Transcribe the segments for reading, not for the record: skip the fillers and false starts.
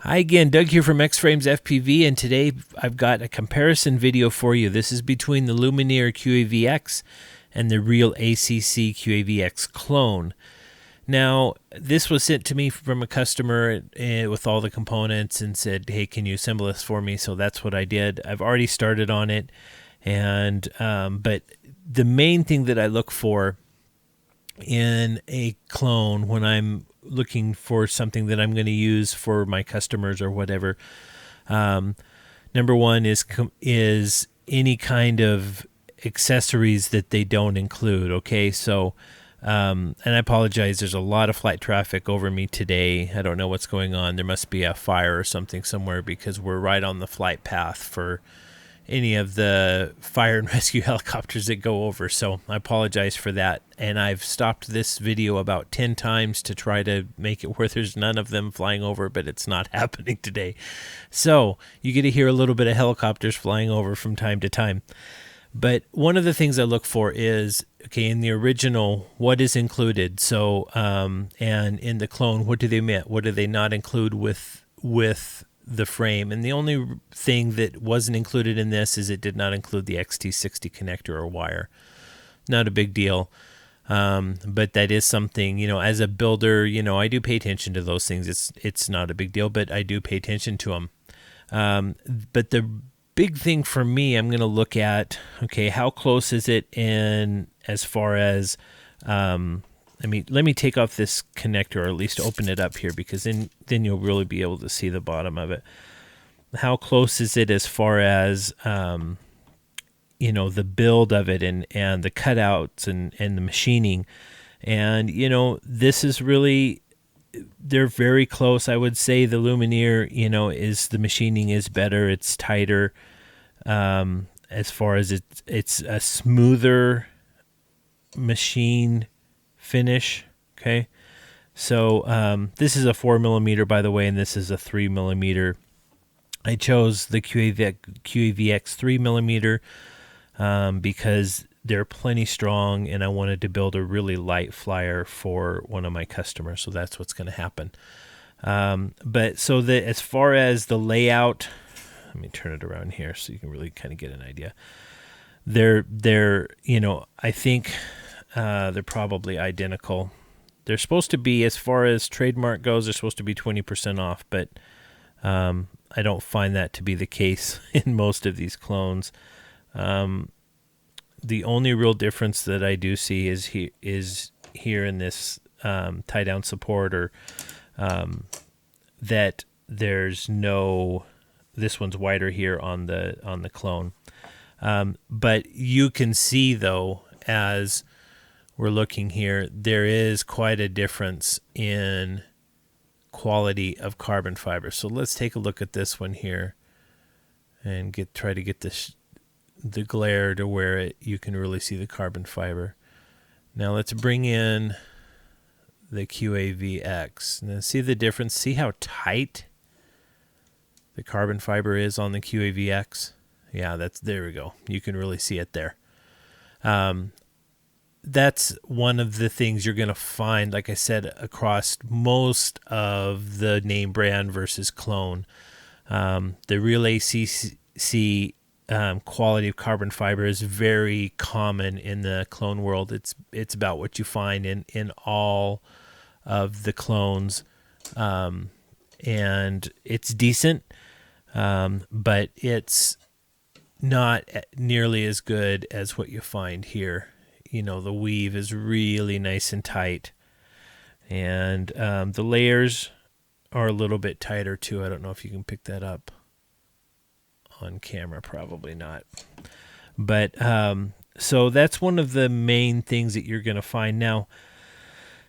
Hi again, Doug here from x-framesfpv, and today I've got a comparison video for you. This is between the Lumernier QAV-X and the Realacc QAV-X clone. Now, this was sent to me from a customer with all the components and said, hey, can you assemble this for me? So that's what I did. I've already started on it, and but the main thing that I look for in a clone when I'm looking for something that I'm going to use for my customers or whatever, number one is any kind of accessories that they don't include. Okay, so and I apologize, there's a lot of flight traffic over me today. I don't know what's going on. There must be a fire or something somewhere because we're right on the flight path for any of the fire and rescue helicopters that go over. So I apologize for that. And I've stopped this video about 10 times to try to make it where there's none of them flying over, but it's not happening today. So you get to hear a little bit of helicopters flying over from time to time. But one of the things I look for is, okay, in the original, what is included? So, and in the clone, what do they omit? What do they not include with the frame? And the only thing that wasn't included in this is it did not include the XT60 connector or wire. Not a big deal. But that is something, you know, as a builder, you know, I do pay attention to those things. It's not a big deal, but I do pay attention to them. But the big thing for me, I'm going to look at, okay, how close is it in as far as, let me take off this connector, or at least open it up here, because then you'll really be able to see the bottom of it. How close is it as far as, you know, the build of it and the cutouts and the machining. And, you know, this is really, they're very close. I would say the Lumenier, you know, the machining is better. It's tighter. As far as it's a smoother machine finish. Okay, so this is a 4mm, by the way, and this is a 3mm. I chose the QAV-X 3mm because they're plenty strong, and I wanted to build a really light flyer for one of my customers, so that's what's going to happen. But so as far as the layout, let me turn it around here so you can really kind of get an idea. They're you know, I think they're probably identical. They're supposed to be, as far as trademark goes, they're supposed to be 20% off, but I don't find that to be the case in most of these clones. The only real difference that I do see is here in this tie down support, or that there's no. This one's wider here on the clone, but you can see, though, as we're looking here, there is quite a difference in quality of carbon fiber. So let's take a look at this one here and try to get the glare to where you can really see the carbon fiber. Now let's bring in the QAV-X. Now see the difference? See how tight the carbon fiber is on the QAV-X? Yeah, there we go. You can really see it there. That's one of the things you're going to find, like I said, across most of the name brand versus clone. The Realacc quality of carbon fiber is very common in the clone world. It's about what you find in all of the clones, and it's decent, but it's not nearly as good as what you find here. You know, the weave is really nice and tight, and the layers are a little bit tighter too. I don't know if you can pick that up on camera, probably not. But so that's one of the main things that you're going to find. Now,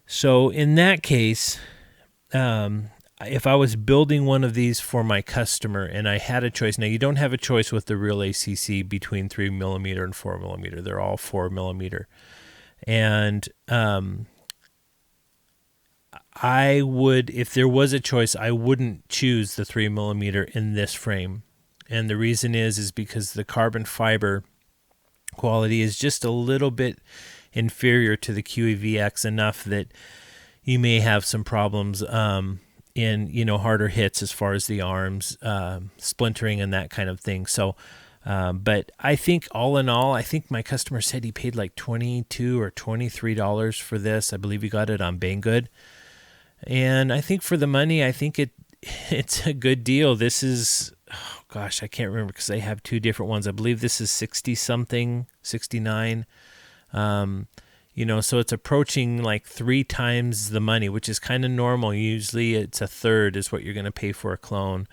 so in that case, if I was building one of these for my customer and I had a choice, now you don't have a choice with the Realacc between 3mm and 4mm. They're all 4mm. And I would, if there was a choice, I wouldn't choose the 3mm in this frame. And the reason is because the carbon fiber quality is just a little bit inferior to the QAV-X, enough that you may have some problems in, you know, harder hits as far as the arms, splintering and that kind of thing. So, but I think all in all, I think my customer said he paid like $22 or $23 for this. I believe he got it on Banggood. And I think for the money, I think it's a good deal. This is, oh gosh, I can't remember because they have two different ones. I believe this is 60 something, 69. You know, so it's approaching like 3 times the money, which is kind of normal. Usually it's a third is what you're going to pay for a clone.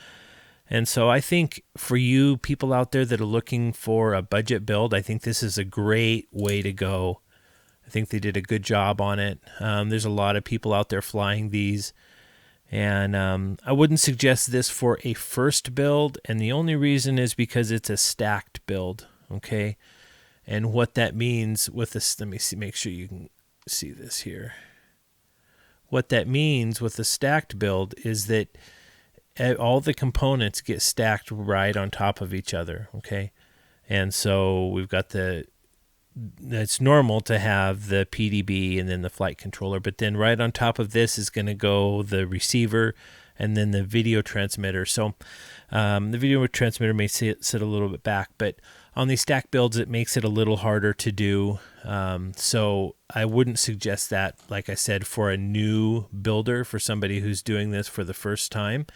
And so I think for you people out there that are looking for a budget build, I think this is a great way to go. I think they did a good job on it. There's a lot of people out there flying these. And I wouldn't suggest this for a first build. And the only reason is because it's a stacked build, okay? And what that means with this, let me see, make sure you can see this here. What that means with a stacked build is that all the components get stacked right on top of each other, okay? And so we've got it's normal to have the PDB and then the flight controller, but then right on top of this is going to go the receiver and then the video transmitter. So the video transmitter may sit a little bit back, but on these stack builds, it makes it a little harder to do. So I wouldn't suggest that, like I said, for a new builder, for somebody who's doing this for the first time.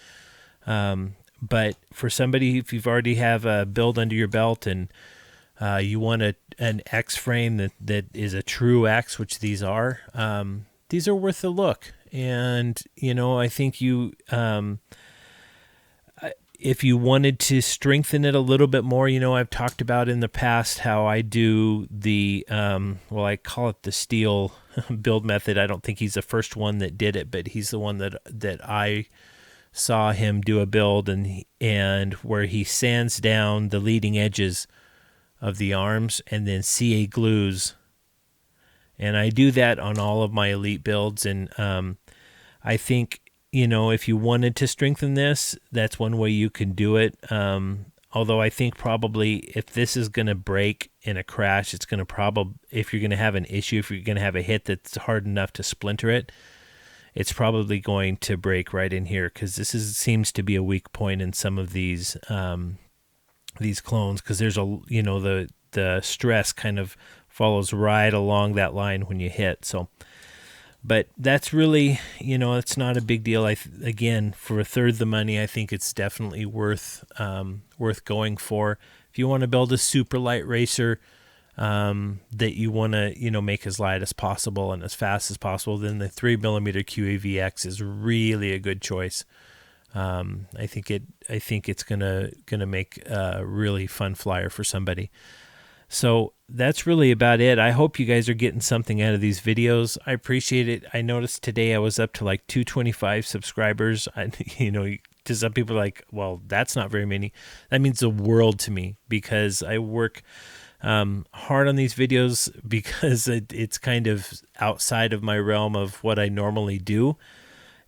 But for somebody, if you've already have a build under your belt and you want an X frame that is a true X, which these are worth a look. And, you know, I think if you wanted to strengthen it a little bit more, you know, I've talked about in the past how I do the, I call it the steel build method. I don't think he's the first one that did it, but he's the one that I saw him do a build and where he sands down the leading edges of the arms and then CA glues. And I do that on all of my elite builds. And I think, you know, if you wanted to strengthen this, that's one way you can do it. Although I think probably if this is going to break in a crash, it's going to probably, if you're going to have an issue, if you're going to have a hit that's hard enough to splinter it, it's probably going to break right in here because seems to be a weak point in some of these clones because there's the stress kind of follows right along that line when you hit. So, but that's really, you know, it's not a big deal. Again, for a third the money, I think it's definitely worth going for. If you want to build a super light racer that you want to, you know, make as light as possible and as fast as possible, then the 3mm QAV-X is really a good choice. I think it's gonna make a really fun flyer for somebody. So that's really about it. I hope you guys are getting something out of these videos. I appreciate it. I noticed today I was up to like 225 subscribers. You know, to some people like, well, that's not very many. That means the world to me because I work hard on these videos because it's kind of outside of my realm of what I normally do.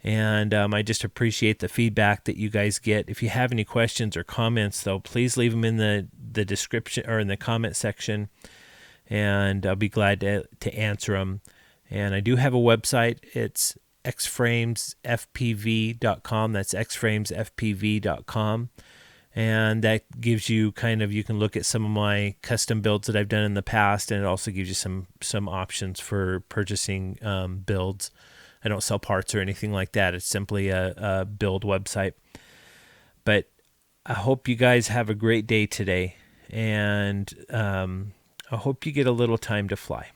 And I just appreciate the feedback that you guys get. If you have any questions or comments, though, please leave them in the description or in the comment section, and I'll be glad to answer them. And I do have a website. It's x-framesfpv.com. That's x-framesfpv.com. And that gives you you can look at some of my custom builds that I've done in the past, and it also gives you some options for purchasing builds. I don't sell parts or anything like that. It's simply a build website. But I hope you guys have a great day today, and I hope you get a little time to fly.